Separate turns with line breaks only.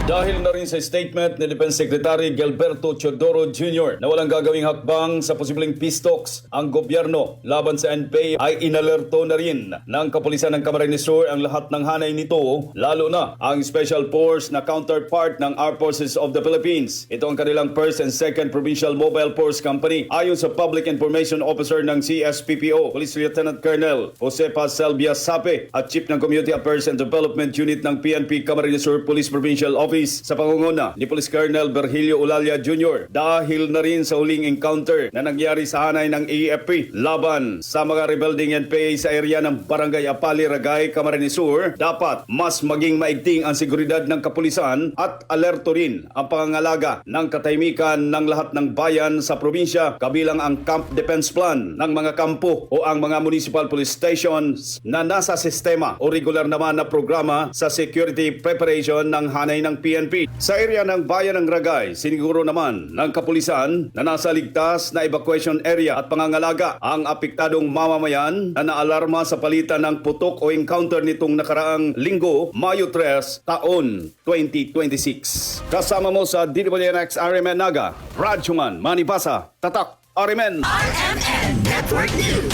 Dahil na rin sa statement ni Defense Secretary Gilberto Teodoro Jr. na walang gagawing hakbang sa posibleng peace talks, ang gobyerno laban sa NPA ay inalerto na rin ng kapulisan ng Camarines Sur ang lahat ng hanay nito, lalo na ang Special Force na counterpart ng Armed Forces of the Philippines. Ito ang kanilang 1st and 2nd Provincial Mobile Force Company. Ayon sa Public Information Officer ng CSPPO, Police Lieutenant Colonel Josepa Selvia Sape at Chief ng Community Affairs and Development Unit ng PNP Camarines Sur Police Provincial Office sa pangunguna ni Police Colonel Virgilio Ulalia Jr. Dahil na rin sa huling encounter na nangyari sa hanay ng AFP laban sa mga rebelding NPA sa area ng Barangay Apali, Ragay, Camarines Sur, dapat mas maging maigting ang seguridad ng kapulisan at alerto rin ang pangangalaga ng katahimikan ng lahat ng bayan sa probinsya, kabilang ang Camp Defense Plan ng mga kampo o ang mga municipal police stations na nasa sistema o regular naman na programa sa security preparation ng hanay ng PNP. Sa area ng bayan ng Ragay, siniguro naman ng kapulisan na nasa ligtas na evacuation area at pangangalaga ang apektadong mamamayan na naalarma sa palitan ng putok o encounter nitong nakaraang linggo, Mayo 3, taon 2026. Kasama mo sa DWNX RMN Naga, Radyo Man, Manibasa, Tatak, RMN.
RMN Network News.